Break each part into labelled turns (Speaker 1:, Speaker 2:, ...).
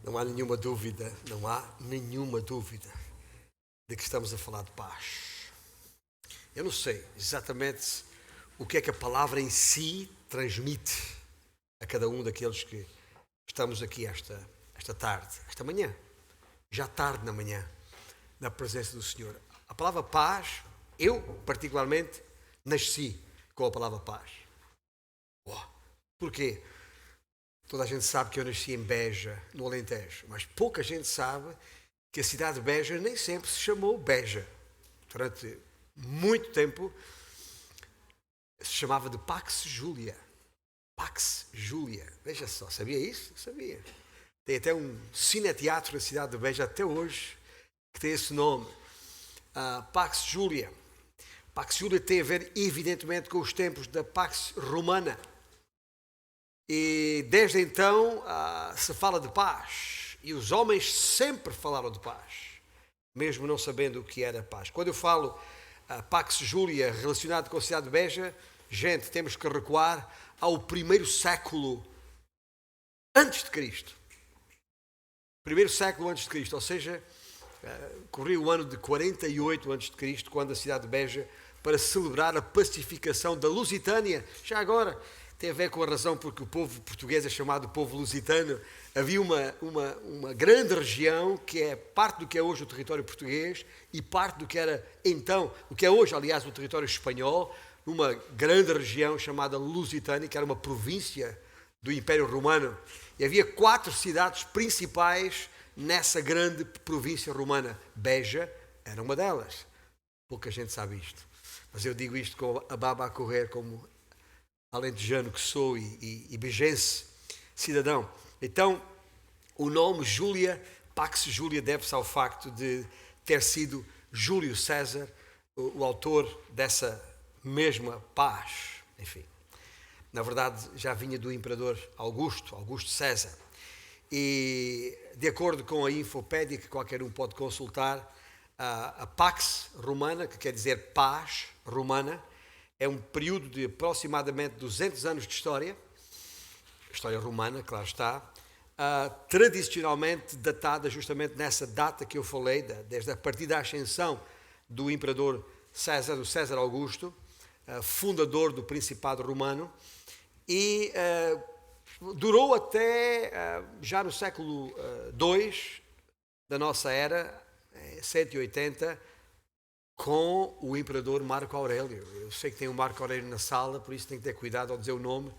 Speaker 1: Não há nenhuma dúvida, não há nenhuma dúvida de que estamos a falar de paz. Eu não sei exatamente o que é que a palavra em si transmite a cada um daqueles que estamos aqui esta tarde, esta manhã, já tarde na manhã, na presença do Senhor. A palavra paz, eu particularmente nasci com a palavra paz. Porquê? Toda a gente sabe que eu nasci em Beja, no Alentejo, mas pouca gente sabe que a cidade de Beja nem sempre se chamou Beja. Durante muito tempo se chamava de Pax Júlia. Pax Júlia. Veja só, sabia isso? Sabia. Tem até um cineteatro na cidade de Beja até hoje que tem esse nome. Pax Júlia. Pax Júlia tem a ver, evidentemente, com os tempos da Pax Romana. E desde então se fala de paz. E os homens sempre falaram de paz, mesmo não sabendo o que era paz. Quando eu falo Pax Júlia relacionado com a cidade de Beja, gente, temos que recuar ao primeiro século antes de Cristo. Primeiro século antes de Cristo, ou seja, corria o ano de 48 antes de Cristo, quando a cidade de Beja, para celebrar a pacificação da Lusitânia, já agora tem a ver com a razão porque o povo português é chamado povo lusitano. Havia uma grande região que é parte do que é hoje o território português e parte do que era então, o que é hoje, aliás, o território espanhol, numa grande região chamada Lusitânia, que era uma província do Império Romano. E havia 4 cidades principais nessa grande província romana. Beja era uma delas. Pouca gente sabe isto. Mas eu digo isto com a baba a correr, como alentejano que sou e bejense cidadão. Então, o nome Júlia, Pax Júlia, deve-se ao facto de ter sido Júlio César, o autor dessa mesma paz. Enfim, na verdade, já vinha do imperador Augusto César. E, de acordo com a Infopédia, que qualquer um pode consultar, a Pax Romana, que quer dizer paz romana, é um período de aproximadamente 200 anos de história romana, claro está, tradicionalmente datada justamente nessa data que eu falei, desde a partir da ascensão do imperador César, do César Augusto, fundador do Principado Romano, e durou até já no século II da nossa era, 180, com o imperador Marco Aurélio. Eu sei que tem o Marco Aurélio na sala, por isso tem que ter cuidado ao dizer o nome.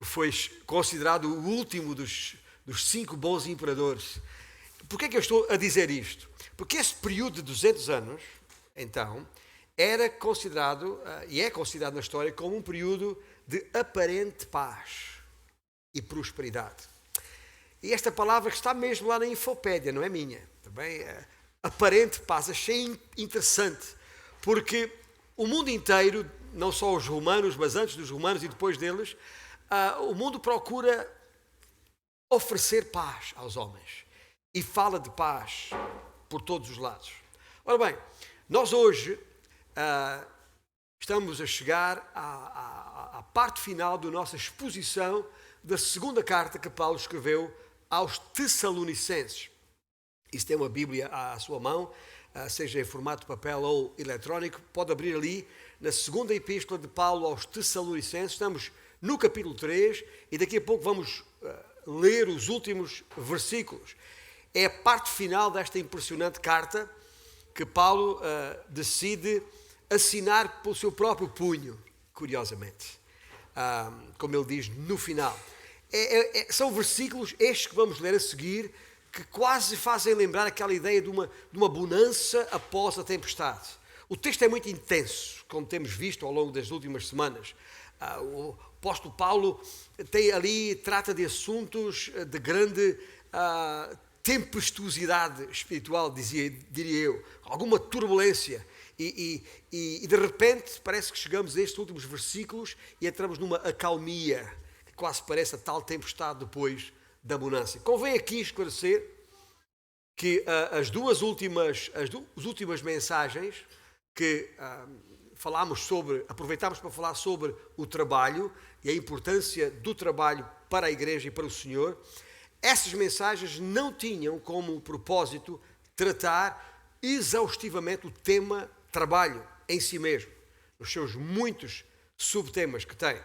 Speaker 1: Foi considerado o último dos 5 bons imperadores. Porquê é que eu estou a dizer isto? Porque esse período de 200 anos, então, era considerado, e é considerado na história, como um período de aparente paz e prosperidade. E esta palavra que está mesmo lá na Infopédia, não é minha, também aparente paz, achei interessante, porque o mundo inteiro, não só os romanos, mas antes dos romanos e depois deles, o mundo procura oferecer paz aos homens e fala de paz por todos os lados. Ora bem, nós hoje estamos a chegar à parte final da nossa exposição da segunda carta que Paulo escreveu aos Tessalonicenses. E se tem uma Bíblia à sua mão, seja em formato de papel ou eletrónico, pode abrir ali na segunda epístola de Paulo aos Tessalonicenses. Estamos no capítulo 3 e daqui a pouco vamos ler os últimos versículos. É a parte final desta impressionante carta que Paulo decide assinar pelo seu próprio punho, curiosamente. Como ele diz no final. São versículos estes que vamos ler a seguir, que quase fazem lembrar aquela ideia de uma bonança após a tempestade. O texto é muito intenso, como temos visto ao longo das últimas semanas. O apóstolo Paulo trata de assuntos de grande tempestuosidade espiritual, diria eu, alguma turbulência. E de repente parece que chegamos a estes últimos versículos e entramos numa acalmia, que quase parece a tal tempestade depois da bonança. Convém aqui esclarecer que as últimas mensagens que aproveitámos para falar sobre o trabalho e a importância do trabalho para a igreja e para o Senhor, essas mensagens não tinham como propósito tratar exaustivamente o tema trabalho em si mesmo, os seus muitos subtemas que tem.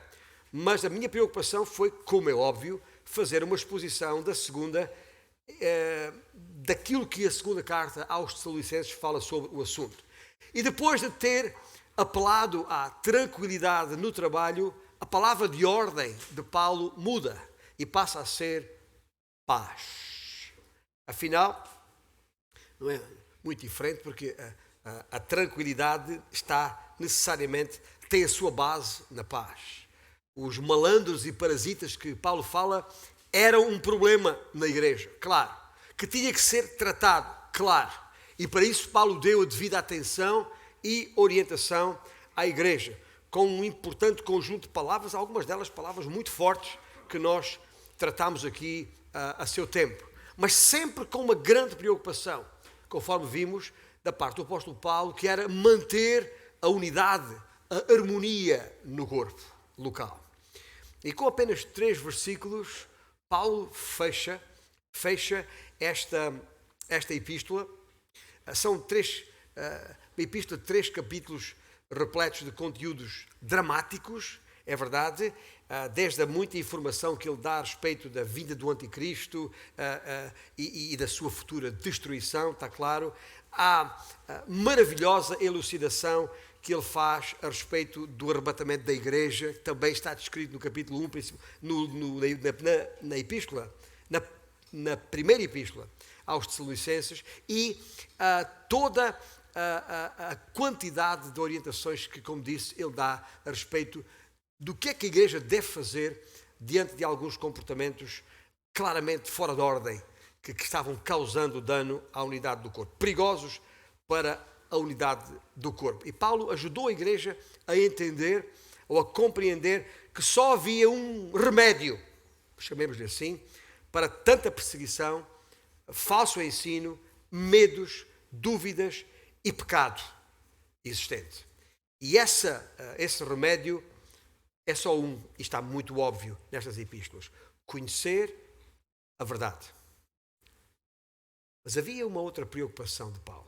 Speaker 1: Mas a minha preocupação foi, como é óbvio, fazer uma exposição daquilo que a segunda carta aos Tessalonicenses fala sobre o assunto. E depois de ter apelado à tranquilidade no trabalho, a palavra de ordem de Paulo muda e passa a ser paz. Afinal, não é muito diferente, porque a tranquilidade tem a sua base na paz. Os malandros e parasitas que Paulo fala eram um problema na igreja, claro, que tinha que ser tratado, claro. E para isso Paulo deu a devida atenção e orientação à igreja, com um importante conjunto de palavras, algumas delas palavras muito fortes que nós tratamos aqui a seu tempo, mas sempre com uma grande preocupação, conforme vimos da parte do apóstolo Paulo, que era manter a unidade, a harmonia no corpo local. E com apenas 3 versículos, Paulo fecha esta epístola. São uma epístola de 3 capítulos repletos de conteúdos dramáticos, é verdade, desde a muita informação que ele dá a respeito da vinda do anticristo e da sua futura destruição, está claro, à maravilhosa elucidação que ele faz a respeito do arrebatamento da igreja, que também está descrito no capítulo 1, na primeira epístola aos Tessalonicenses, e toda a quantidade de orientações que, como disse, ele dá a respeito do que é que a igreja deve fazer diante de alguns comportamentos claramente fora de ordem, que estavam causando dano à unidade do corpo, perigosos para a unidade do corpo. E Paulo ajudou a igreja a entender ou a compreender que só havia um remédio, chamemos-lhe assim, para tanta perseguição, falso ensino, medos, dúvidas e pecado existente. E esse remédio é só um, e está muito óbvio nestas epístolas: conhecer a verdade. Mas havia uma outra preocupação de Paulo.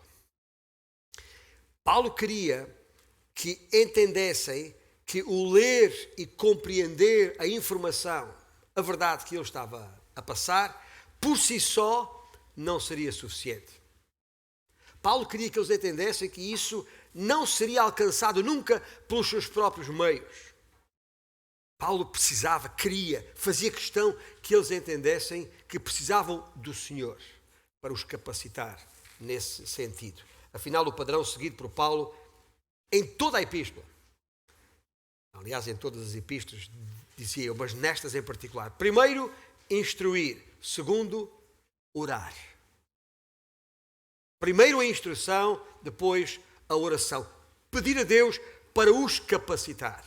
Speaker 1: Paulo queria que entendessem que o ler e compreender a informação, a verdade que ele estava a passar, por si só não seria suficiente. Paulo queria que eles entendessem que isso não seria alcançado nunca pelos seus próprios meios. Paulo fazia questão que eles entendessem que precisavam do Senhor para os capacitar nesse sentido. Afinal, o padrão seguido por Paulo em toda a epístola, aliás, em todas as epístolas, dizia eu, mas nestas em particular: primeiro, instruir; segundo, orar. Primeiro a instrução, depois a oração. Pedir a Deus para os capacitar.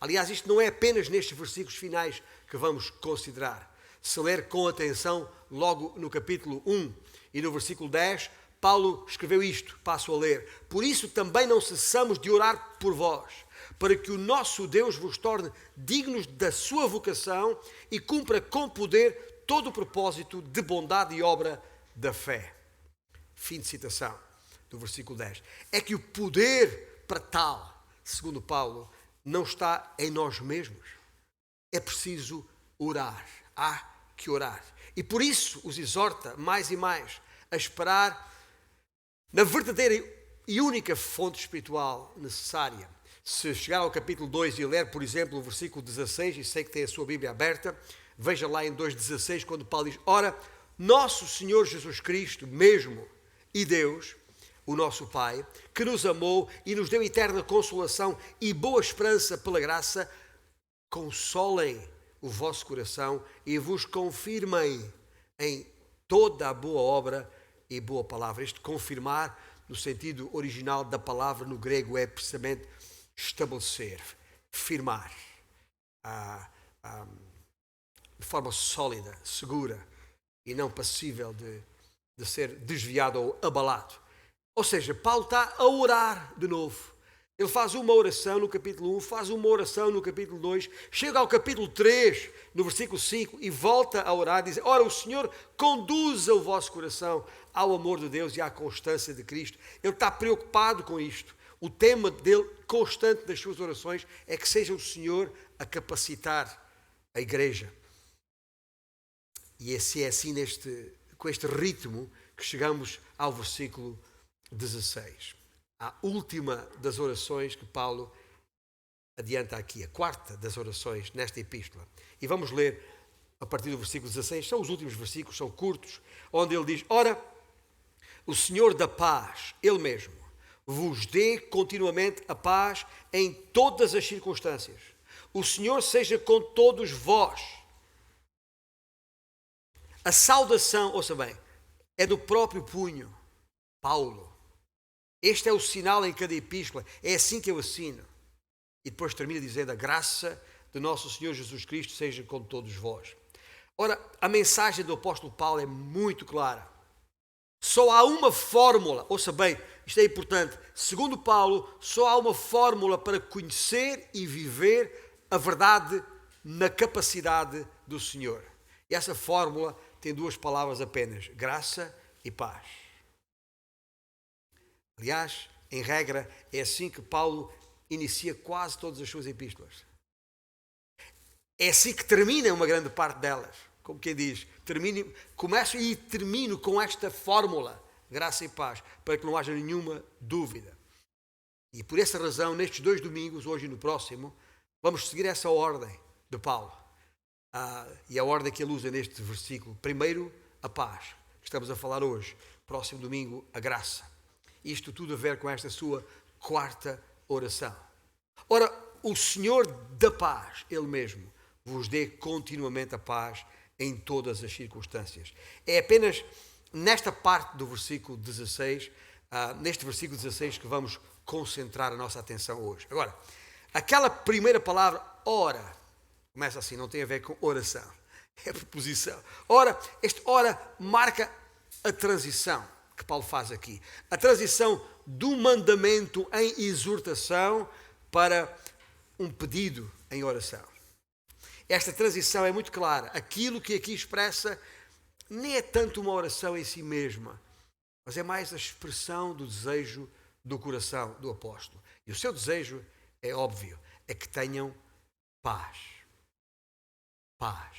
Speaker 1: Aliás, isto não é apenas nestes versículos finais que vamos considerar. Se ler com atenção, logo no capítulo 1 e no versículo 10, Paulo escreveu isto, passo a ler: por isso também não cessamos de orar por vós, para que o nosso Deus vos torne dignos da sua vocação e cumpra com poder todo o propósito de bondade e obra da fé. Fim de citação do versículo 10. É que o poder para tal, segundo Paulo, não está em nós mesmos. É preciso orar. Há que orar. E por isso os exorta mais e mais a esperar na verdadeira e única fonte espiritual necessária. Se chegar ao capítulo 2 e ler, por exemplo, o versículo 16, e sei que tem a sua Bíblia aberta, veja lá em 2,16, quando Paulo diz: ora, nosso Senhor Jesus Cristo mesmo e Deus, o nosso Pai, que nos amou e nos deu eterna consolação e boa esperança pela graça, consolem o vosso coração e vos confirmem em toda a boa obra e boa palavra. Este confirmar, no sentido original da palavra no grego, é precisamente estabelecer, firmar, de forma sólida, segura e não passível de ser desviado ou abalado. Ou seja, Paulo está a orar de novo, Ele faz uma oração no capítulo 1, faz uma oração no capítulo 2, chega ao capítulo 3, no versículo 5, e volta a orar, diz: ora, o Senhor conduza o vosso coração ao amor de Deus e à constância de Cristo. Ele está preocupado com isto. O tema dele, constante das suas orações, é que seja o Senhor a capacitar a igreja. E é assim com este ritmo que chegamos ao versículo 16. A última das orações que Paulo adianta aqui, a quarta das orações nesta epístola. E vamos ler a partir do versículo 16, são os últimos versículos, são curtos, onde ele diz: ora, o Senhor da paz, Ele mesmo, vos dê continuamente a paz em todas as circunstâncias. O Senhor seja com todos vós. A saudação, ouça bem, é do próprio punho, Paulo. Este é o sinal em cada epístola, é assim que eu assino. E depois termina dizendo: a graça de nosso Senhor Jesus Cristo seja com todos vós. Ora, a mensagem do apóstolo Paulo é muito clara. Só há uma fórmula, ouça bem, isto é importante. Segundo Paulo, só há uma fórmula para conhecer e viver a verdade na capacidade do Senhor. E essa fórmula tem duas palavras apenas: graça e paz. Aliás, em regra, é assim que Paulo inicia quase todas as suas epístolas. É assim que termina uma grande parte delas. Como quem diz, começo e termino com esta fórmula, graça e paz, para que não haja nenhuma dúvida. E por essa razão, nestes 2 domingos, hoje e no próximo, vamos seguir essa ordem de Paulo. E a ordem que ele usa neste versículo: primeiro, a paz, que estamos a falar hoje. Próximo domingo, a graça. Isto tudo a ver com esta sua quarta oração. Ora, o Senhor da paz, Ele mesmo, vos dê continuamente a paz em todas as circunstâncias. É apenas nesta parte do versículo 16, neste versículo 16, que vamos concentrar a nossa atenção hoje. Agora, aquela primeira palavra, ora, começa assim, não tem a ver com oração, é preposição. Ora, este ora marca a transição que Paulo faz aqui. A transição do mandamento em exortação para um pedido em oração. Esta transição é muito clara. Aquilo que aqui expressa nem é tanto uma oração em si mesma, mas é mais a expressão do desejo do coração do apóstolo. E o seu desejo, é óbvio, é que tenham paz. Paz.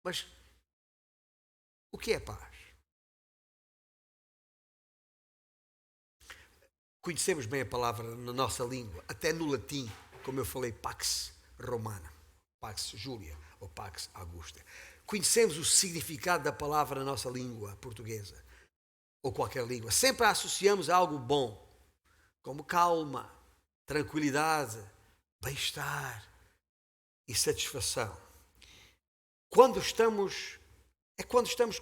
Speaker 1: Mas o que é paz? Conhecemos bem a palavra na nossa língua, até no latim, como eu falei, pax romana, pax Julia ou pax Augusta. Conhecemos o significado da palavra na nossa língua portuguesa, ou qualquer língua. Sempre a associamos a algo bom, como calma, tranquilidade, bem-estar e satisfação. Quando estamos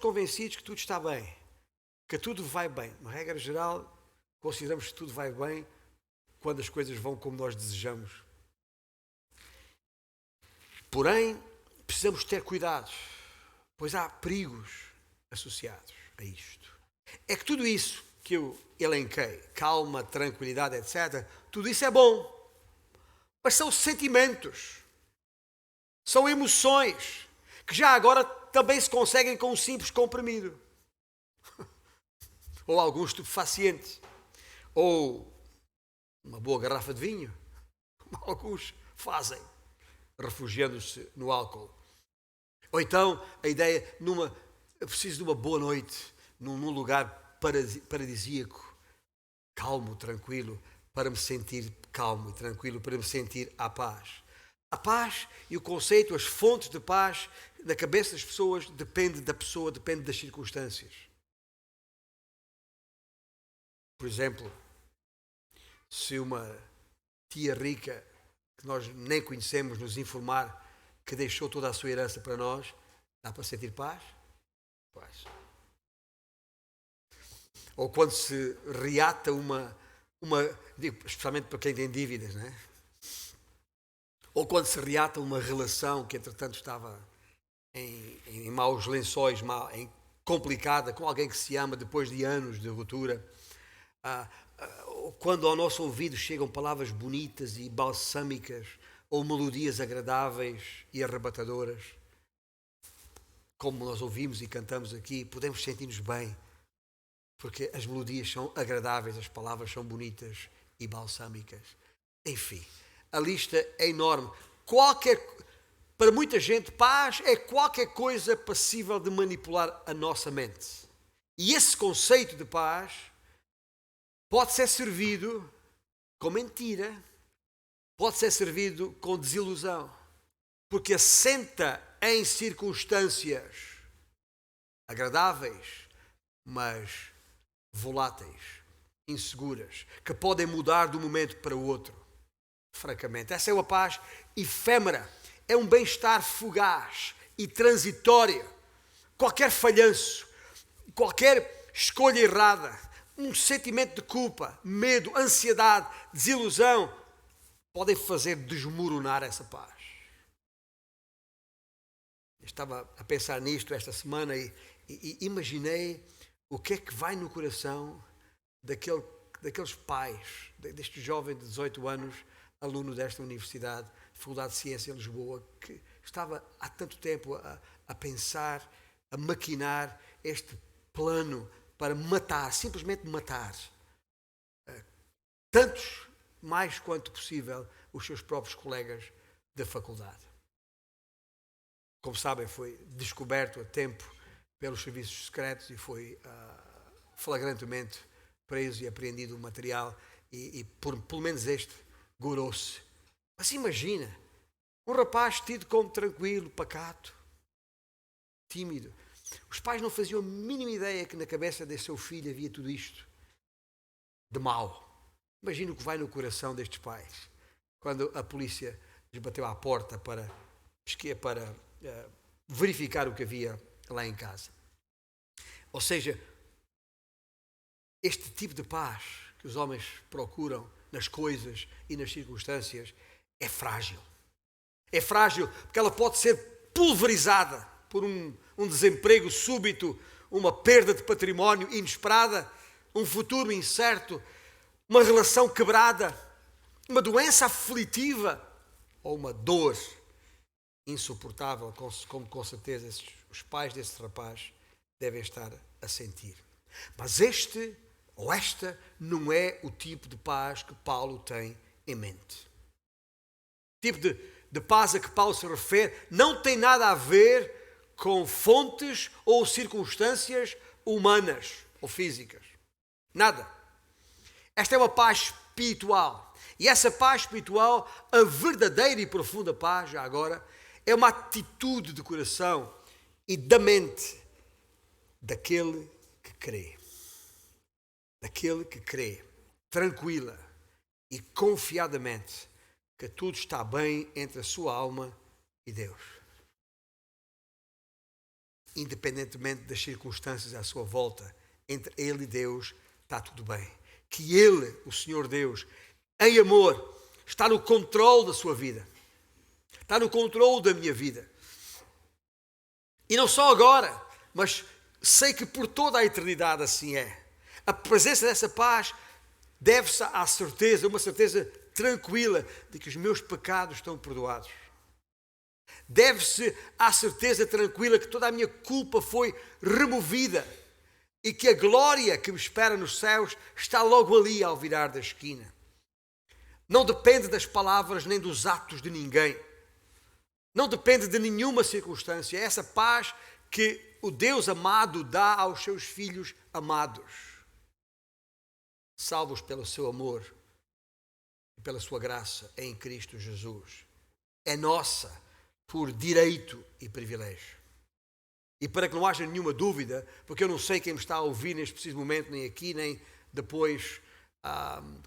Speaker 1: convencidos que tudo está bem, que tudo vai bem. Na regra geral, consideramos que tudo vai bem quando as coisas vão como nós desejamos. Porém, precisamos ter cuidado, pois há perigos associados a isto. É que tudo isso que eu elenquei, calma, tranquilidade, etc., tudo isso é bom. Mas são sentimentos, são emoções, que já agora também se conseguem com um simples comprimido. Ou algum estupefaciente. Ou uma boa garrafa de vinho, como alguns fazem, refugiando-se no álcool. Ou então a ideia, eu preciso de uma boa noite, num lugar paradisíaco, calmo, tranquilo, para me sentir calmo e tranquilo, para me sentir à paz. A paz e o conceito, as fontes de paz na cabeça das pessoas depende da pessoa, depende das circunstâncias. Por exemplo, se uma tia rica, que nós nem conhecemos, nos informar que deixou toda a sua herança para nós, dá para sentir paz? Pois. Ou quando se reata especialmente para quem tem dívidas, não é? Ou quando se reata uma relação que, entretanto, estava em maus lençóis, complicada, com alguém que se ama depois de anos de ruptura. quando ao nosso ouvido chegam palavras bonitas e balsâmicas, ou melodias agradáveis e arrebatadoras, como nós ouvimos e cantamos aqui, podemos sentir-nos bem, porque as melodias são agradáveis, as palavras são bonitas e balsâmicas. Enfim, a lista é enorme. Para muita gente, paz é qualquer coisa passível de manipular a nossa mente. E esse conceito de paz pode ser servido com mentira, pode ser servido com desilusão, porque assenta em circunstâncias agradáveis, mas voláteis, inseguras, que podem mudar de um momento para o outro. Francamente, essa é uma paz efêmera, é um bem-estar fugaz e transitório. Qualquer falhanço, qualquer escolha errada, um sentimento de culpa, medo, ansiedade, desilusão, podem fazer desmoronar essa paz. Eu estava a pensar nisto esta semana e imaginei o que é que vai no coração daqueles pais, deste jovem de 18 anos, aluno desta universidade, Faculdade de Ciência em Lisboa, que estava há tanto tempo a pensar, a maquinar este plano para matar, simplesmente matar, tantos mais quanto possível, os seus próprios colegas da faculdade. Como sabem, foi descoberto a tempo pelos serviços secretos e foi flagrantemente preso e apreendido o material e pelo menos este gorou-se. Mas imagina, um rapaz tido como tranquilo, pacato, tímido. Os pais não faziam a mínima ideia que na cabeça desse seu filho havia tudo isto de mau. Imagina o que vai no coração destes pais quando a polícia lhes bateu à porta para verificar o que havia lá em casa. Ou seja, este tipo de paz que os homens procuram nas coisas e nas circunstâncias é frágil. É frágil porque ela pode ser pulverizada por um desemprego súbito, uma perda de património inesperada, um futuro incerto, uma relação quebrada, uma doença aflitiva ou uma dor insuportável, como com certeza os pais desse rapaz devem estar a sentir. Mas este ou esta não é o tipo de paz que Paulo tem em mente. O tipo de paz a que Paulo se refere não tem nada a ver com fontes ou circunstâncias humanas ou físicas. Nada. Esta é uma paz espiritual. E essa paz espiritual, a verdadeira e profunda paz, já agora, é uma atitude de coração e da mente daquele que crê. Daquele que crê, tranquila e confiadamente, que tudo está bem entre a sua alma e Deus. Independentemente das circunstâncias à sua volta, entre ele e Deus está tudo bem. Que ele, o Senhor Deus, em amor, está no controle da sua vida. Está no controle da minha vida. E não só agora, mas sei que por toda a eternidade assim é. A presença dessa paz deve-se à certeza, uma certeza tranquila de que os meus pecados estão perdoados. Deve-se à certeza tranquila que toda a minha culpa foi removida e que a glória que me espera nos céus está logo ali ao virar da esquina. Não depende das palavras nem dos atos de ninguém. Não depende de nenhuma circunstância. É essa paz que o Deus amado dá aos seus filhos amados, salvos pelo seu amor e pela sua graça em Cristo Jesus. É nossa por direito e privilégio. E para que não haja nenhuma dúvida, porque eu não sei quem me está a ouvir neste preciso momento, nem aqui, nem depois,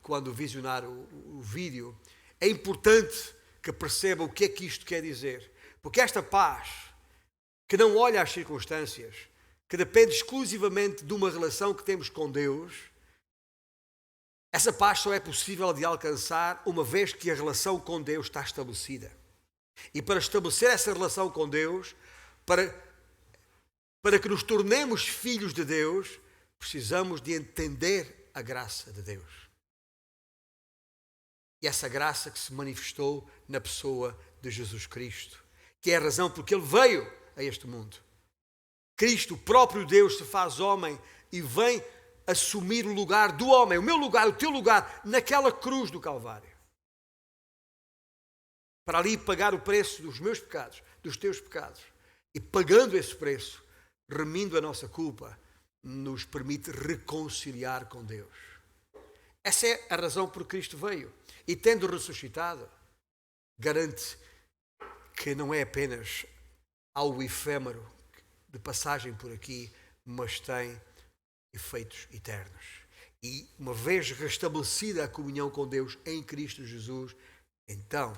Speaker 1: quando visionar o vídeo, é importante que perceba o que é que isto quer dizer. Porque esta paz, que não olha às circunstâncias, que depende exclusivamente de uma relação que temos com Deus, essa paz só é possível de alcançar uma vez que a relação com Deus está estabelecida. E para estabelecer essa relação com Deus, para que nos tornemos filhos de Deus, precisamos de entender a graça de Deus. E essa graça que se manifestou na pessoa de Jesus Cristo, que é a razão porque Ele veio a este mundo. Cristo, o próprio Deus, se faz homem e vem assumir o lugar do homem, o meu lugar, o teu lugar, naquela cruz do Calvário. Para ali pagar o preço dos meus pecados, dos teus pecados. E pagando esse preço, remindo a nossa culpa, nos permite reconciliar com Deus. Essa é a razão por que Cristo veio. E tendo ressuscitado, garante que não é apenas algo efêmero de passagem por aqui, mas tem efeitos eternos. E uma vez restabelecida a comunhão com Deus em Cristo Jesus, então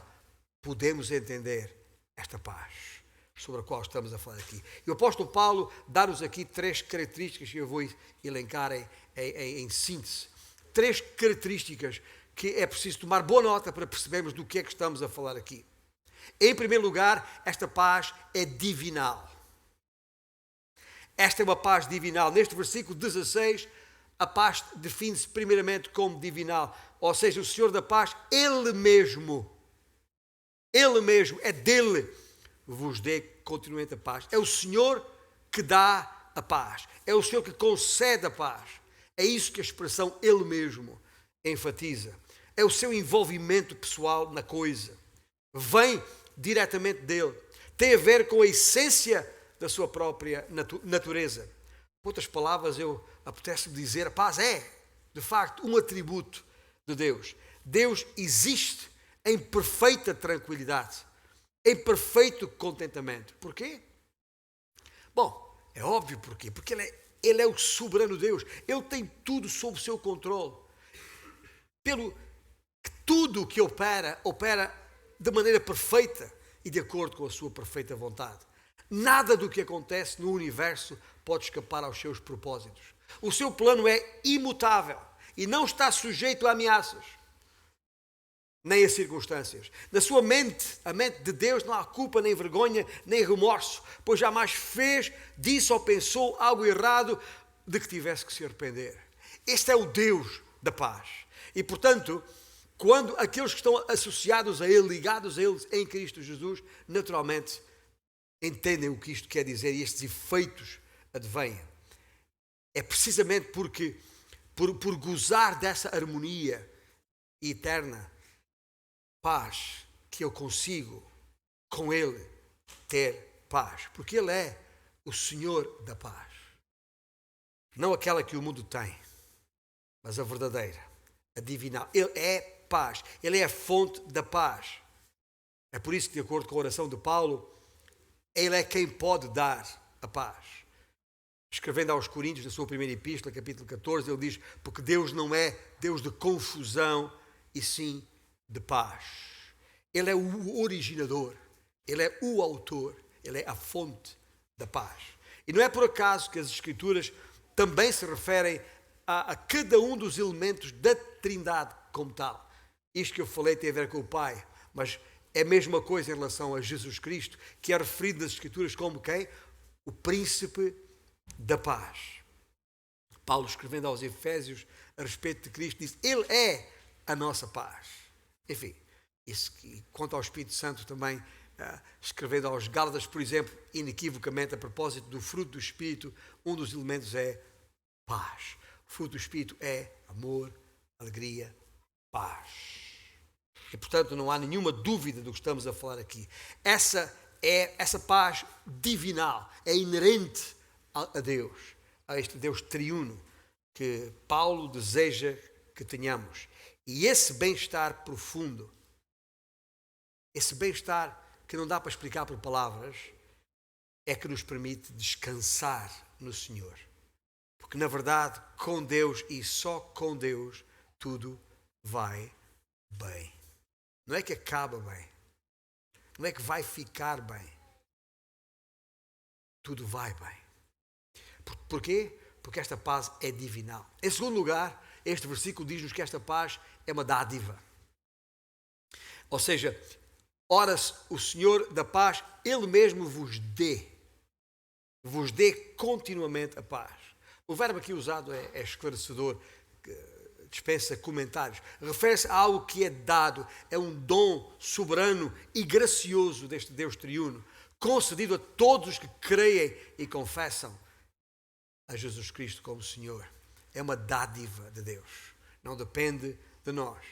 Speaker 1: podemos entender esta paz sobre a qual estamos a falar aqui. E o apóstolo Paulo dá-nos aqui 3 características que eu vou elencar em síntese. 3 características que é preciso tomar boa nota para percebermos do que é que estamos a falar aqui. Em primeiro lugar, esta paz é divinal. Esta é uma paz divinal. Neste versículo 16, a paz define-se primeiramente como divinal. Ou seja, o Senhor da paz, Ele mesmo, é dele, vos dê continuamente a paz. É o Senhor que dá a paz. É o Senhor que concede a paz. É isso que a expressão Ele mesmo enfatiza. É o seu envolvimento pessoal na coisa. Vem diretamente dele. Tem a ver com a essência da sua própria natureza. Por outras palavras, apetece-me dizer, a paz é, de facto, um atributo de Deus. Deus existe em perfeita tranquilidade, em perfeito contentamento. Porquê? Bom, é óbvio porquê. Porque Ele é o soberano Deus. Ele tem tudo sob o seu controle. Pelo que tudo o que opera de maneira perfeita e de acordo com a sua perfeita vontade. Nada do que acontece no universo pode escapar aos seus propósitos. O seu plano é imutável e não está sujeito a ameaças, nem a circunstâncias. Na sua mente, a mente de Deus, não há culpa, nem vergonha, nem remorso, pois jamais fez, disse ou pensou algo errado de que tivesse que se arrepender. Este é o Deus da paz. E, portanto, quando aqueles que estão associados a Ele, ligados a Ele em Cristo Jesus, naturalmente entendem o que isto quer dizer e estes efeitos advêm. É precisamente porque, por gozar dessa harmonia eterna, paz, que eu consigo com Ele ter paz. Porque Ele é o Senhor da paz. Não aquela que o mundo tem, mas a verdadeira, a divinal. Ele é paz. Ele é a fonte da paz. É por isso que, de acordo com a oração de Paulo, Ele é quem pode dar a paz. Escrevendo aos Coríntios, na sua primeira epístola, capítulo 14, ele diz, porque Deus não é Deus de confusão, e sim de paz. Ele é o originador, Ele é o autor, Ele é a fonte da paz. E não é por acaso que as Escrituras também se referem a cada um dos elementos da Trindade como tal. Isto que eu falei tem a ver com o Pai, mas é a mesma coisa em relação a Jesus Cristo, que é referido nas Escrituras como quem? O Príncipe da Paz. Paulo, escrevendo aos Efésios a respeito de Cristo, diz, Ele é a nossa paz. Enfim, isso, quanto ao Espírito Santo também, escrevendo aos Gálatas, por exemplo, inequivocamente a propósito do fruto do Espírito, um dos elementos é paz. O fruto do Espírito é amor, alegria, paz. E, portanto, não há nenhuma dúvida do que estamos a falar aqui. Essa paz divinal é inerente a Deus, a este Deus triuno que Paulo deseja que tenhamos. E esse bem-estar profundo, esse bem-estar que não dá para explicar por palavras, é que nos permite descansar no Senhor. Porque, na verdade, com Deus e só com Deus, tudo vai bem. Não é que acaba bem. Não é que vai ficar bem. Tudo vai bem. Porquê? Porque esta paz é divinal. Em segundo lugar, este versículo diz-nos que esta paz é uma dádiva. Ou seja, ora o Senhor da paz, Ele mesmo vos dê continuamente a paz. O verbo aqui usado é esclarecedor, dispensa comentários. Refere-se a algo que é dado, é um dom soberano e gracioso deste Deus triuno, concedido a todos os que creem e confessam a Jesus Cristo como Senhor. É uma dádiva de Deus, não depende de nós.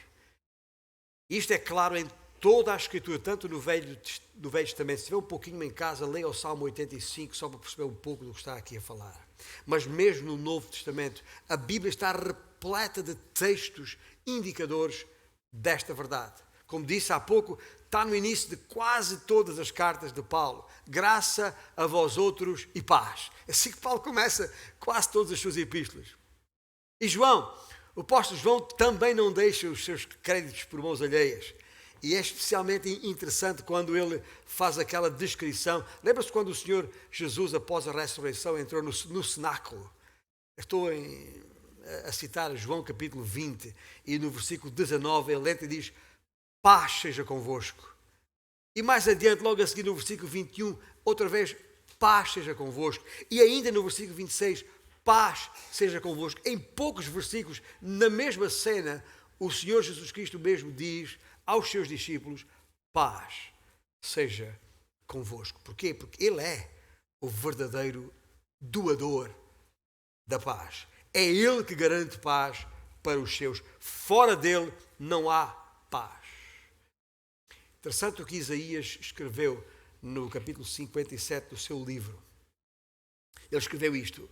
Speaker 1: Isto é claro em toda a Escritura, tanto no Velho Testamento. Se tiver um pouquinho em casa, leia o Salmo 85, só para perceber um pouco do que está aqui a falar. Mas mesmo no Novo Testamento, a Bíblia está repleta de textos indicadores desta verdade. Como disse há pouco, está no início de quase todas as cartas de Paulo. Graça a vós outros e paz. É assim que Paulo começa quase todas as suas epístolas. E João, o apóstolo João também não deixa os seus créditos por mãos alheias. E é especialmente interessante quando ele faz aquela descrição. Lembra-se quando o Senhor Jesus, após a ressurreição, entrou no cenáculo? Estou a citar João capítulo 20 e no versículo 19 ele entra e diz: paz seja convosco. E mais adiante, logo a seguir no versículo 21, outra vez, paz seja convosco. E ainda no versículo 26, paz seja convosco. Em poucos versículos, na mesma cena, o Senhor Jesus Cristo mesmo diz aos seus discípulos: paz seja convosco. Porquê? Porque Ele é o verdadeiro doador da paz. É Ele que garante paz para os seus. Fora dele não há paz. Interessante o que Isaías escreveu no capítulo 57 do seu livro. Ele escreveu isto: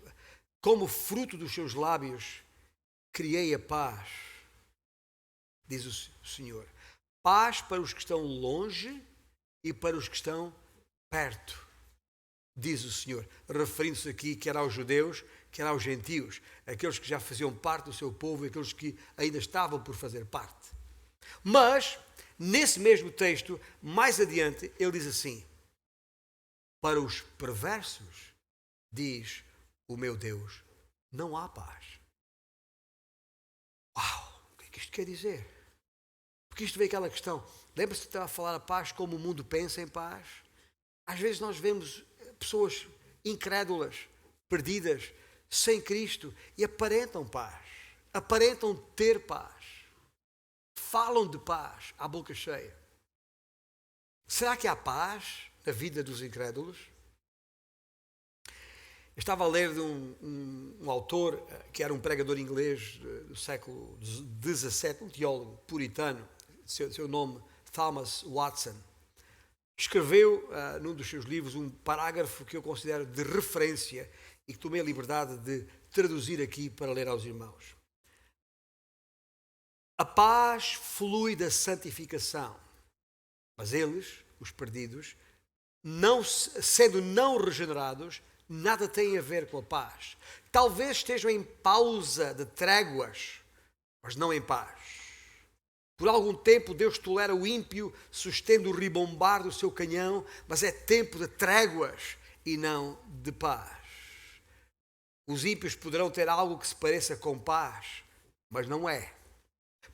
Speaker 1: como fruto dos seus lábios criei a paz, diz o Senhor. Paz para os que estão longe e para os que estão perto, diz o Senhor, referindo-se aqui quer aos judeus, quer aos gentios, aqueles que já faziam parte do seu povo e aqueles que ainda estavam por fazer parte. Mas, nesse mesmo texto, mais adiante, ele diz assim: para os perversos, diz o meu Deus, não há paz. Uau! O que é que isto quer dizer? Porque isto veio aquela questão. Lembra-se que estava a falar a paz como o mundo pensa em paz? Às vezes nós vemos pessoas incrédulas, perdidas, sem Cristo e aparentam paz. Aparentam ter paz. Falam de paz à boca cheia. Será que há paz na vida dos incrédulos? Eu estava a ler de um autor que era um pregador inglês do século XVII, um teólogo puritano, seu nome Thomas Watson. Escreveu num dos seus livros um parágrafo que eu considero de referência e que tomei a liberdade de traduzir aqui para ler aos irmãos. A paz flui da santificação, mas eles, os perdidos, sendo não regenerados, nada têm a ver com a paz. Talvez estejam em pausa de tréguas, mas não em paz. Por algum tempo Deus tolera o ímpio, sustendo o ribombar do seu canhão, mas é tempo de tréguas e não de paz. Os ímpios poderão ter algo que se pareça com paz, mas não é.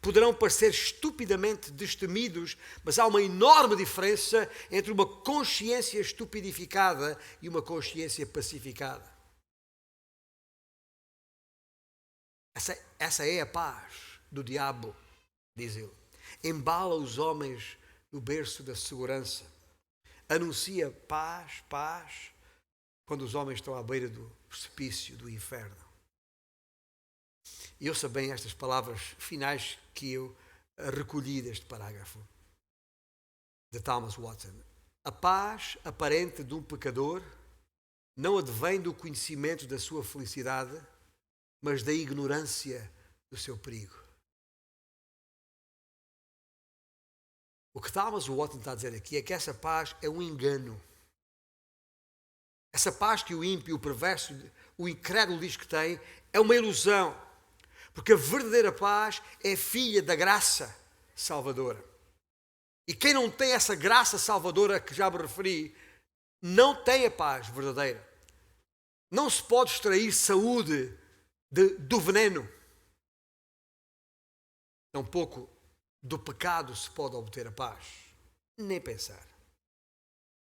Speaker 1: Poderão parecer estupidamente destemidos, mas há uma enorme diferença entre uma consciência estupidificada e uma consciência pacificada. Essa é a paz do diabo, diz ele. Embala os homens no berço da segurança. Anuncia paz, paz, quando os homens estão à beira do precipício do inferno. E ouça bem estas palavras finais que eu recolhi deste parágrafo de Thomas Watson. A paz aparente de um pecador não advém do conhecimento da sua felicidade, mas da ignorância do seu perigo. O que Thomas Watson está a dizer aqui é que essa paz é um engano. Essa paz que o ímpio, o perverso, o incrédulo diz que tem, é uma ilusão. Porque a verdadeira paz é filha da graça salvadora. E quem não tem essa graça salvadora que já me referi, não tem a paz verdadeira. Não se pode extrair saúde do veneno. Tampouco do pecado se pode obter a paz. Nem pensar.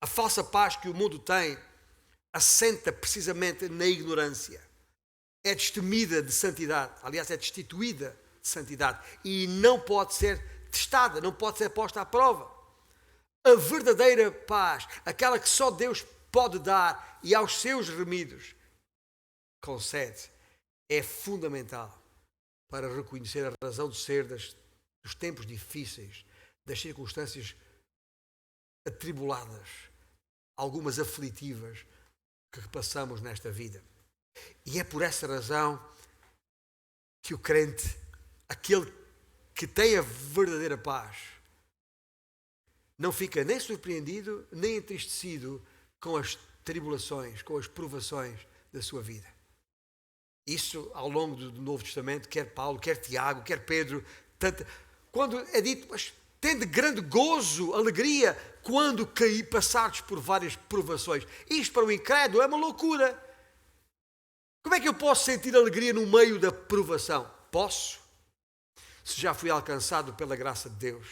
Speaker 1: A falsa paz que o mundo tem assenta precisamente na ignorância. É destemida de santidade. Aliás, é destituída de santidade. E não pode ser testada, não pode ser posta à prova. A verdadeira paz, aquela que só Deus pode dar e aos seus remidos concede, é fundamental para reconhecer a razão de ser dos tempos difíceis, das circunstâncias atribuladas, algumas aflitivas que passamos nesta vida. E é por essa razão que o crente, aquele que tem a verdadeira paz, não fica nem surpreendido, nem entristecido com as tribulações, com as provações da sua vida. Isso ao longo do Novo Testamento, quer Paulo, quer Tiago, quer Pedro, quando é dito, mas tende grande gozo, alegria, quando passares por várias provações. Isto para o incrédulo é uma loucura. Como é que eu posso sentir alegria no meio da provação? Posso, se já fui alcançado pela graça de Deus.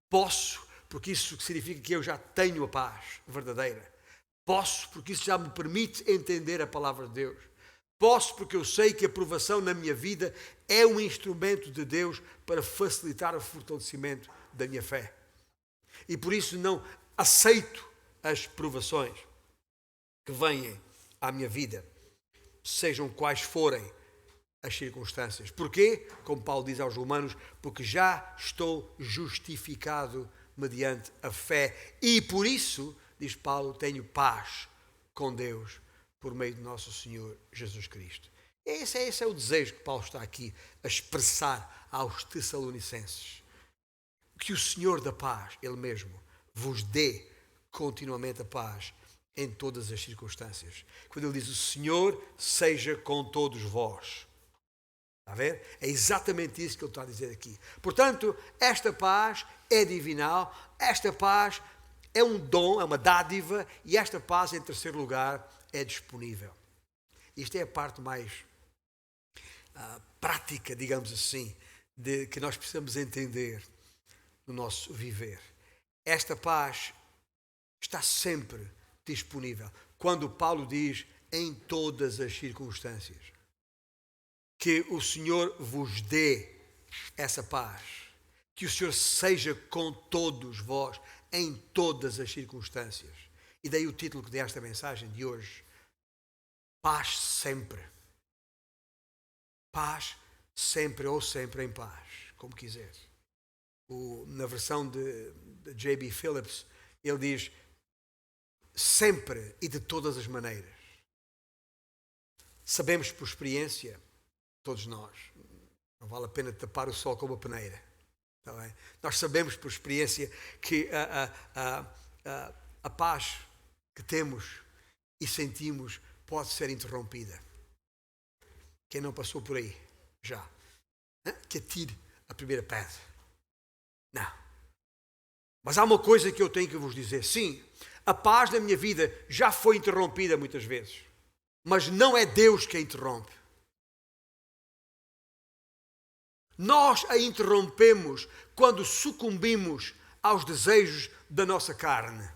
Speaker 1: Posso, porque isso significa que eu já tenho a paz verdadeira. Posso, porque isso já me permite entender a palavra de Deus. Posso, porque eu sei que a provação na minha vida é um instrumento de Deus para facilitar o fortalecimento da minha fé. E por isso não aceito as provações que venham à minha vida, sejam quais forem as circunstâncias. Porquê? Como Paulo diz aos Romanos, porque já estou justificado mediante a fé. E por isso, diz Paulo, tenho paz com Deus por meio de nosso Senhor Jesus Cristo. Esse é o desejo que Paulo está aqui a expressar aos Tessalonicenses. Que o Senhor da paz, Ele mesmo, vos dê continuamente a paz em todas as circunstâncias. Quando Ele diz, o Senhor seja com todos vós. Está a ver? É exatamente isso que Ele está a dizer aqui. Portanto, esta paz é divinal, esta paz é um dom, é uma dádiva, e esta paz, em terceiro lugar, é disponível. Isto é a parte mais prática, digamos assim, que nós precisamos entender no nosso viver. Esta paz está sempre disponível. Quando Paulo diz em todas as circunstâncias, que o Senhor vos dê essa paz, que o Senhor seja com todos vós em todas as circunstâncias. E daí o título desta mensagem de hoje, paz sempre. Paz sempre ou sempre em paz, como quiser. Na versão de J.B. Phillips, ele diz sempre e de todas as maneiras. Sabemos por experiência, todos nós, não vale a pena tapar o sol com uma peneira. Está bem? Nós sabemos por experiência que a paz que temos e sentimos pode ser interrompida. Quem não passou por aí já, que atire a primeira pedra. Não. Mas há uma coisa que eu tenho que vos dizer. Sim, a paz na minha vida já foi interrompida muitas vezes. Mas não é Deus que a interrompe. Nós a interrompemos quando sucumbimos aos desejos da nossa carne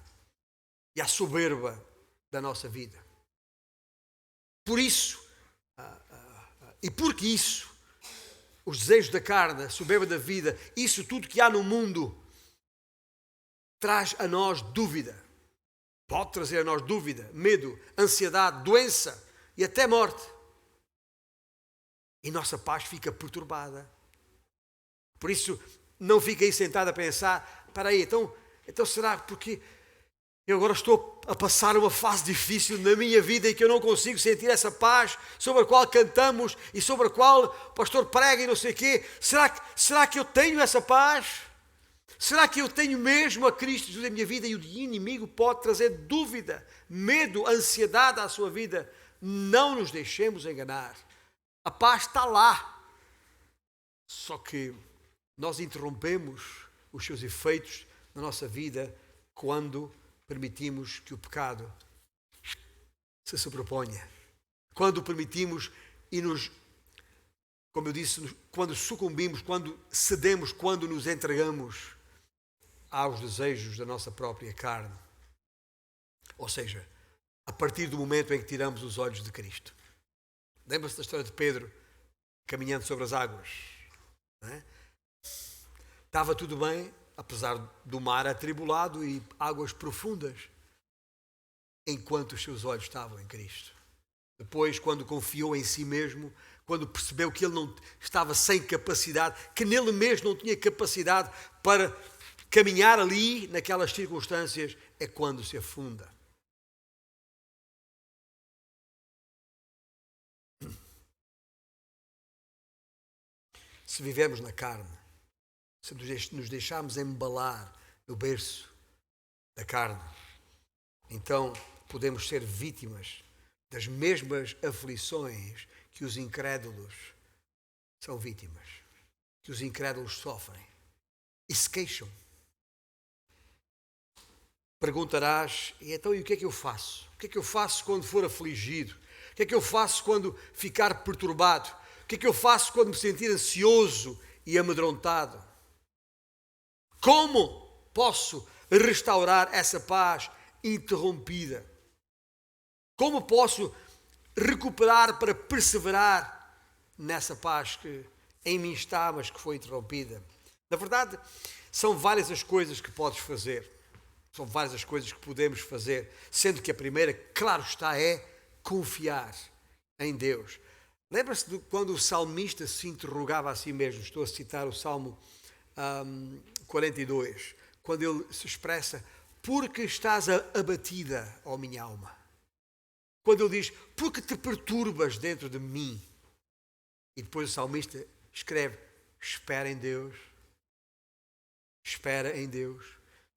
Speaker 1: e à soberba da nossa vida. Por isso, e porque isso, os desejos da carne, a soberba da vida, isso tudo que há no mundo, traz a nós dúvida. Pode trazer a nós dúvida, medo, ansiedade, doença e até morte. E nossa paz fica perturbada. Por isso, não fique aí sentado a pensar, espera aí, então será porque eu agora estou a passar uma fase difícil na minha vida e que eu não consigo sentir essa paz sobre a qual cantamos e sobre a qual o pastor prega e não sei o quê. Será que eu tenho essa paz? Será que eu tenho mesmo a Cristo Jesus na minha vida? E o inimigo pode trazer dúvida, medo, ansiedade à sua vida. Não nos deixemos enganar. A paz está lá. Só que nós interrompemos os seus efeitos na nossa vida quando permitimos que o pecado se sobreponha. Quando permitimos e como eu disse, quando sucumbimos, quando cedemos, quando nos entregamos aos desejos da nossa própria carne. Ou seja, a partir do momento em que tiramos os olhos de Cristo. Lembra-se da história de Pedro caminhando sobre as águas? não é? Estava tudo bem, apesar do mar atribulado e águas profundas, enquanto os seus olhos estavam em Cristo. Depois, quando confiou em si mesmo, quando percebeu que ele não estava sem capacidade, que nele mesmo não tinha capacidade para caminhar ali, naquelas circunstâncias, é quando se afunda. Se vivemos na carne, se nos deixarmos embalar no berço da carne, então podemos ser vítimas das mesmas aflições que os incrédulos são vítimas, que os incrédulos sofrem e se queixam. Perguntarás, e então e o que é que eu faço? O que é que eu faço quando for afligido? O que é que eu faço quando ficar perturbado? O que é que eu faço quando me sentir ansioso e amedrontado? Como posso restaurar essa paz interrompida? Como posso recuperar para perseverar nessa paz que em mim está, mas que foi interrompida? Na verdade, são várias as coisas que podes fazer. São várias as coisas que podemos fazer, sendo que a primeira, claro está, é confiar em Deus. Lembra-se de quando o salmista se interrogava a si mesmo? Estou a citar o Salmo 42, quando ele se expressa: porque estás abatida, ó minha alma? Quando ele diz: porque te perturbas dentro de mim? E depois o salmista escreve: espera em Deus. Espera em Deus.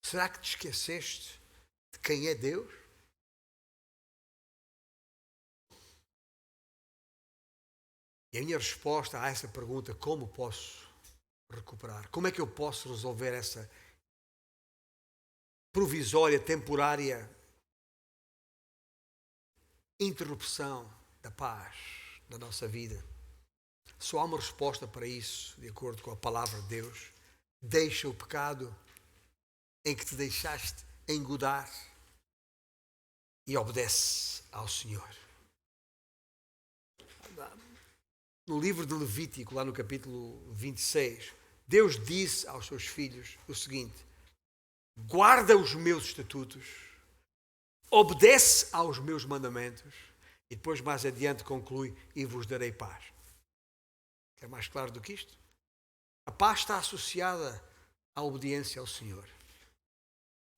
Speaker 1: Será que te esqueceste de quem é Deus? E a minha resposta a essa pergunta, como posso recuperar? Como é que eu posso resolver essa provisória, temporária interrupção da paz na nossa vida? Só há uma resposta para isso, de acordo com a palavra de Deus. Deixa o pecado em que te deixaste engodar e obedece ao Senhor. No livro de Levítico, lá no capítulo 26, Deus disse aos seus filhos o seguinte: guarda os meus estatutos, obedece aos meus mandamentos, e depois mais adiante conclui: e vos darei paz. É mais claro do que isto? A paz está associada à obediência ao Senhor.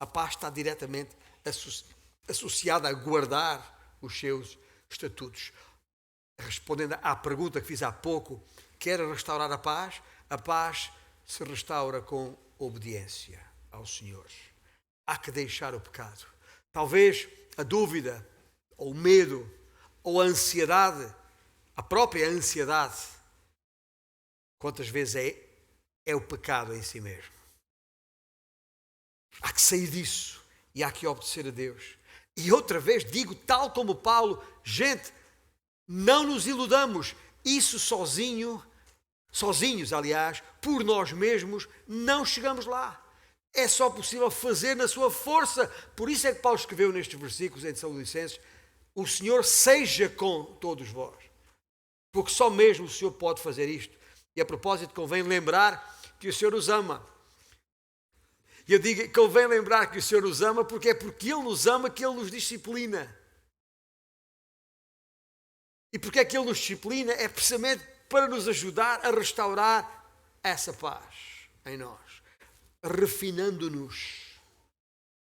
Speaker 1: A paz está diretamente associada a guardar os seus estatutos. Respondendo à pergunta que fiz há pouco, quer restaurar a paz se restaura com obediência ao Senhor. Há que deixar o pecado. Talvez a dúvida, ou o medo, ou a ansiedade, a própria ansiedade, quantas vezes é o pecado em si mesmo. Há que sair disso e há que obedecer a Deus. E outra vez digo, tal como Paulo, gente, não nos iludamos, isso sozinhos, aliás, por nós mesmos, não chegamos lá. É só possível fazer na sua força. Por isso é que Paulo escreveu nestes versículos em Tessalonicenses: o Senhor seja com todos vós. Porque só mesmo o Senhor pode fazer isto. E a propósito, convém lembrar que o Senhor nos ama. E eu digo que convém lembrar que o Senhor nos ama porque é porque Ele nos ama que Ele nos disciplina. E porque é que Ele nos disciplina? É precisamente para nos ajudar a restaurar essa paz em nós, refinando-nos,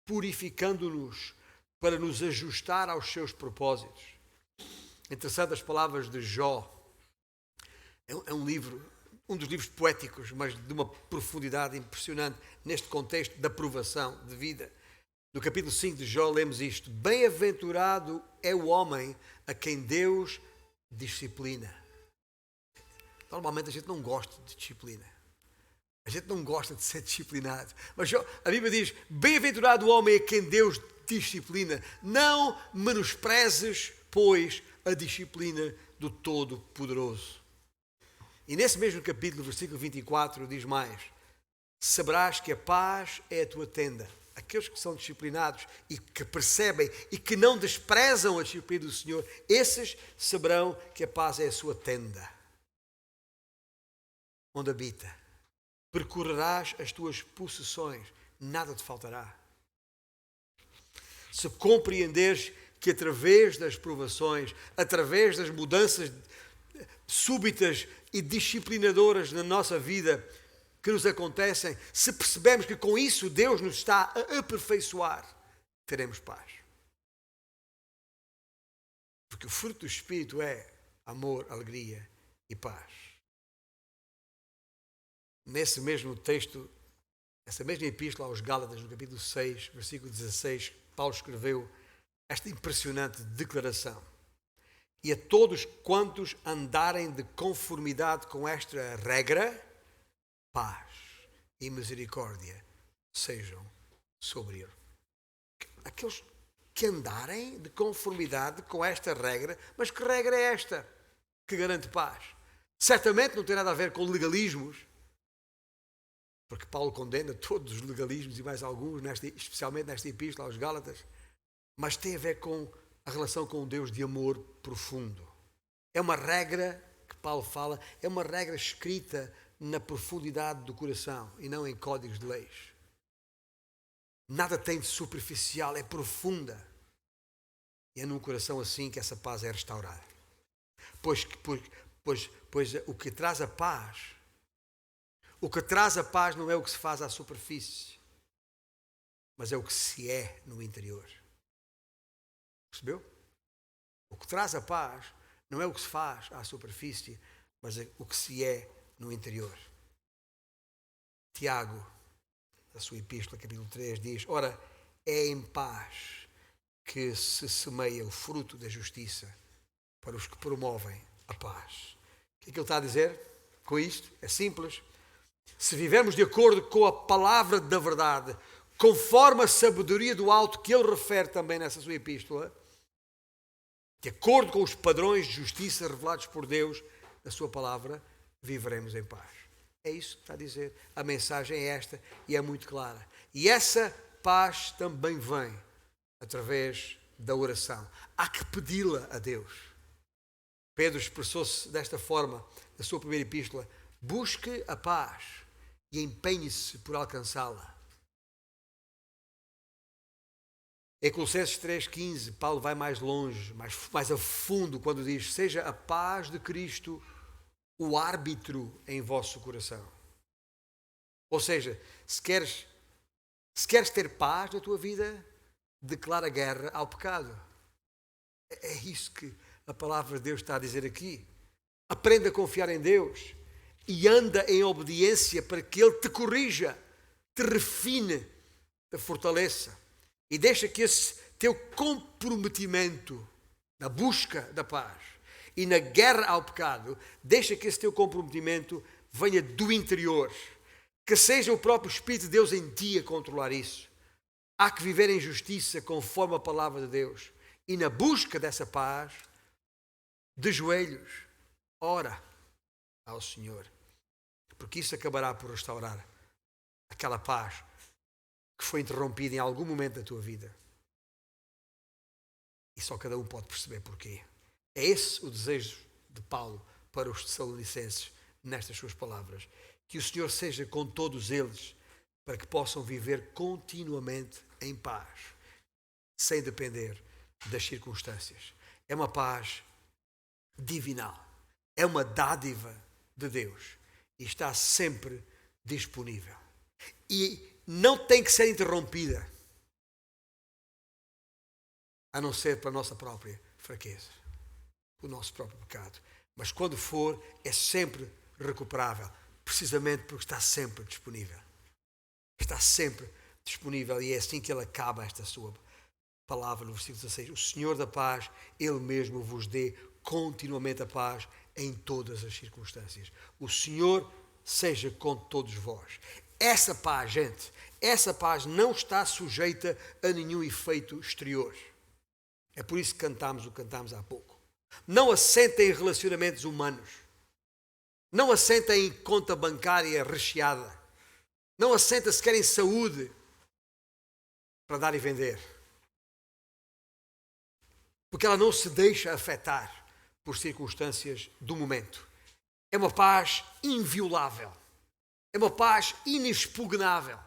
Speaker 1: purificando-nos, para nos ajustar aos seus propósitos. Interessante as palavras de Jó. É um livro, um dos livros poéticos, mas de uma profundidade impressionante neste contexto da provação de vida. No capítulo 5 de Jó lemos isto: bem-aventurado é o homem a quem Deus disciplina. Normalmente a gente não gosta de disciplina. A gente não gosta de ser disciplinado. Mas a Bíblia diz: bem-aventurado o homem a quem Deus disciplina. Não menosprezes, pois, a disciplina do Todo-Poderoso. E nesse mesmo capítulo, versículo 24, diz mais: saberás que a paz é a tua tenda. Aqueles que são disciplinados e que percebem e que não desprezam a disciplina do Senhor, esses saberão que a paz é a sua tenda. onde habita. Percorrerás as tuas possessões, nada te faltará. Se compreenderes que através das provações, através das mudanças súbitas e disciplinadoras na nossa vida que nos acontecem, se percebemos que com isso Deus nos está a aperfeiçoar, teremos paz. Porque o fruto do Espírito é amor, alegria e paz. Nesse mesmo texto, essa mesma epístola aos Gálatas, no capítulo 6, versículo 16, Paulo escreveu esta impressionante declaração. E a todos quantos andarem de conformidade com esta regra, paz e misericórdia sejam sobre ele. Aqueles que andarem de conformidade com esta regra, mas que regra é esta que garante paz? Certamente não tem nada a ver com legalismos, porque Paulo condena todos os legalismos e mais alguns, especialmente nesta epístola aos Gálatas, mas tem a ver com a relação com um Deus de amor profundo. É uma regra que Paulo fala, é uma regra escrita na profundidade do coração e não em códigos de leis. Nada tem de superficial, é profunda. E é num coração assim que essa paz é restaurada. Pois o que traz a paz não é o que se faz à superfície, mas é o que se é no interior. Percebeu? O que traz a paz não é o que se faz à superfície, mas é o que se é no interior. Tiago, na sua epístola, capítulo 3, diz: ora, é em paz que se semeia o fruto da justiça para os que promovem a paz. O que é que ele está a dizer com isto? É simples. Se vivermos de acordo com a palavra da verdade, conforme a sabedoria do alto que ele refere também nessa sua epístola, de acordo com os padrões de justiça revelados por Deus na sua palavra, viveremos em paz. É isso que está a dizer. A mensagem é esta e é muito clara. E essa paz também vem através da oração. Há que pedi-la a Deus. Pedro expressou-se desta forma na sua primeira epístola: busque a paz e empenhe-se por alcançá-la. Em Colossenses 3,15, Paulo vai mais longe, mais a fundo, quando diz: seja a paz de Cristo o árbitro em vosso coração. Ou seja, se queres ter paz na tua vida, declara guerra ao pecado. É isso que a palavra de Deus está a dizer aqui. Aprenda a confiar em Deus e anda em obediência para que Ele te corrija, te refine, te fortaleça. E deixa que esse teu comprometimento na busca da paz e na guerra ao pecado, deixa que esse teu comprometimento venha do interior. Que seja o próprio Espírito de Deus em ti a controlar isso. Há que viver em justiça conforme a palavra de Deus. E na busca dessa paz, de joelhos, ora ao Senhor. Porque isso acabará por restaurar aquela paz que foi interrompida em algum momento da tua vida. E só cada um pode perceber porquê. É esse o desejo de Paulo para os Tessalonicenses nestas suas palavras. Que o Senhor seja com todos eles para que possam viver continuamente em paz, sem depender das circunstâncias. É uma paz divinal. É uma dádiva de Deus e está sempre disponível. E não tem que ser interrompida, a não ser para a nossa própria fraqueza, o nosso próprio pecado. Mas quando for, é sempre recuperável, precisamente porque está sempre disponível. Está sempre disponível e é assim que ele acaba esta sua palavra no versículo 16. O Senhor da paz, Ele mesmo vos dê continuamente a paz em todas as circunstâncias. O Senhor seja com todos vós. Essa paz, gente, essa paz não está sujeita a nenhum efeito exterior. É por isso que cantamos o que cantámos há pouco. Não assenta em relacionamentos humanos. Não assenta em conta bancária recheada. Não assenta sequer em saúde para dar e vender. Porque ela não se deixa afetar por circunstâncias do momento. É uma paz inviolável. É uma paz inexpugnável.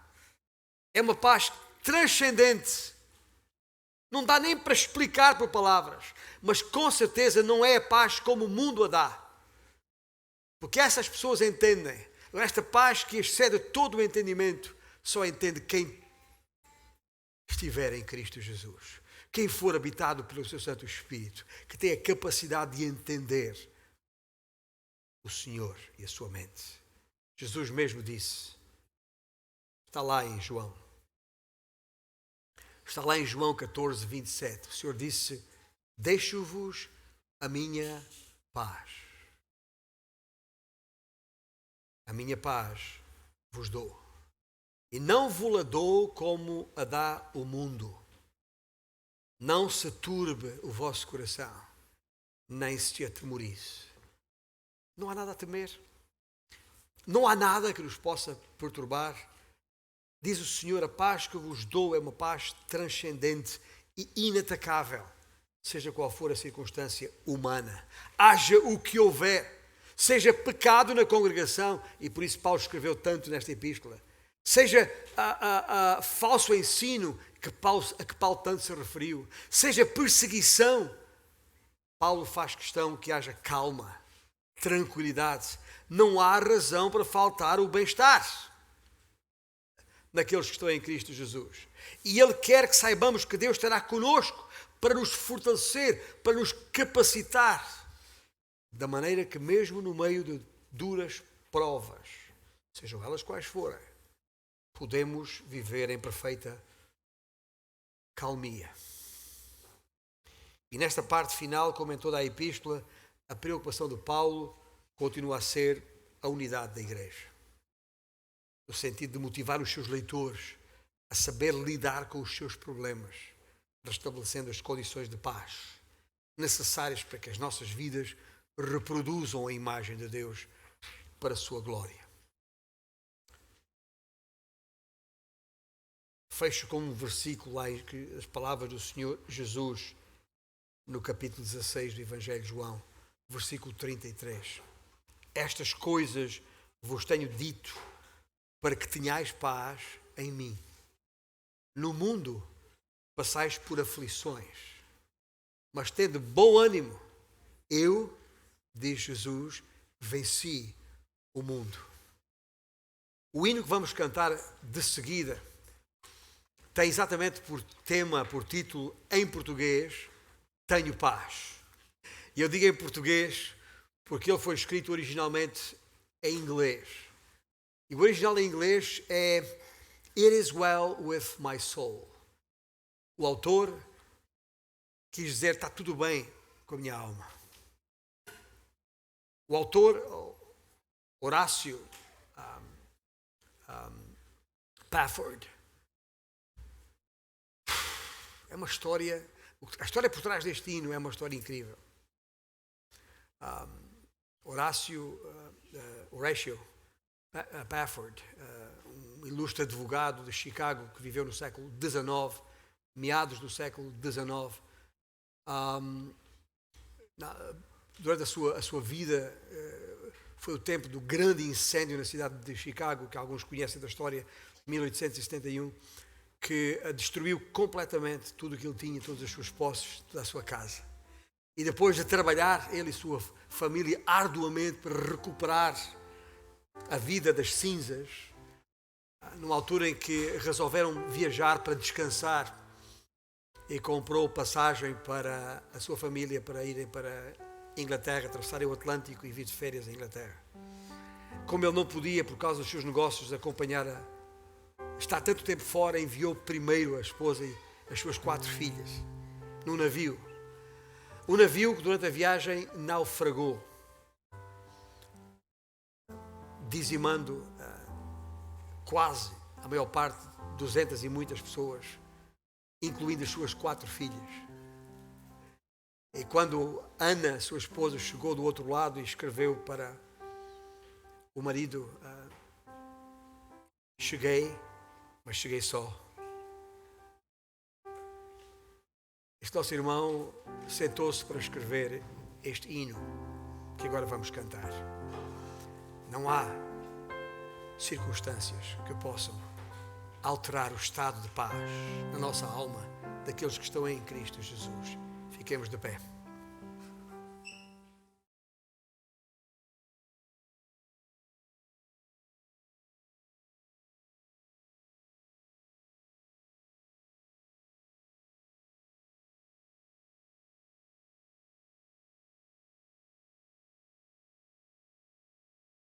Speaker 1: É uma paz transcendente. Não dá nem para explicar por palavras, mas com certeza não é a paz como o mundo a dá. Porque essas pessoas entendem. Esta paz que excede todo o entendimento só entende quem estiver em Cristo Jesus. Quem for habitado pelo seu Santo Espírito, que tem a capacidade de entender o Senhor e a sua mente. Jesus mesmo disse, está lá em João. Está lá em João 14, 27. O Senhor disse, deixo-vos a minha paz. A minha paz vos dou. E não vos-la dou como a dá o mundo. Não se turbe o vosso coração, nem se atemorize. Não há nada a temer. Não há nada que nos possa perturbar. Diz o Senhor, a paz que vos dou é uma paz transcendente e inatacável, seja qual for a circunstância humana. Haja o que houver, seja pecado na congregação, e por isso Paulo escreveu tanto nesta epístola, seja falso ensino a que Paulo tanto se referiu, seja perseguição, Paulo faz questão que haja calma, tranquilidade. Não há razão para faltar o bem-estar naqueles que estão em Cristo Jesus. E Ele quer que saibamos que Deus estará conosco para nos fortalecer, para nos capacitar, da maneira que mesmo no meio de duras provas, sejam elas quais forem, podemos viver em perfeita calmia. E nesta parte final, como em toda a epístola, a preocupação de Paulo continua a ser a unidade da igreja. No sentido de motivar os seus leitores a saber lidar com os seus problemas, restabelecendo as condições de paz necessárias para que as nossas vidas reproduzam a imagem de Deus para a sua glória. Fecho com um versículo lá em que as palavras do Senhor Jesus, no capítulo 16 do Evangelho de João, versículo 33. Estas coisas vos tenho dito para que tenhais paz em mim. No mundo passais por aflições, mas tende bom ânimo. Eu, diz Jesus, venci o mundo. O hino que vamos cantar de seguida tem exatamente por tema, por título, em português, Tenho Paz. E eu digo em português porque ele foi escrito originalmente em inglês. E o original em inglês é It is well with my soul. O autor quis dizer está tudo bem com a minha alma. O autor, Horácio Pafford, é uma história, a história por trás deste hino é uma história incrível. Horácio Pafford, um ilustre advogado de Chicago que viveu no século XIX, meados do século XIX, durante a sua vida foi o tempo do grande incêndio na cidade de Chicago, que alguns conhecem da história, 1871, que destruiu completamente tudo o que ele tinha, todas as suas posses, toda a sua casa. E depois de trabalhar, ele e sua família arduamente para recuperar a vida das cinzas, numa altura em que resolveram viajar para descansar, e comprou passagem para a sua família para irem para Inglaterra, atravessarem o Atlântico e vir de férias à Inglaterra. Como ele não podia, por causa dos seus negócios, acompanhar estar tanto tempo fora, enviou primeiro a esposa e as suas 4 filhas num navio. O navio que durante a viagem naufragou, dizimando quase a maior parte, 200 e muitas pessoas, incluindo as suas 4 filhas. E quando Ana, sua esposa, chegou do outro lado e escreveu para o marido, cheguei, mas cheguei só. Este nosso irmão sentou-se para escrever este hino, que agora vamos cantar. Não há circunstâncias que possam alterar o estado de paz na nossa alma daqueles que estão em Cristo Jesus. Fiquemos de pé.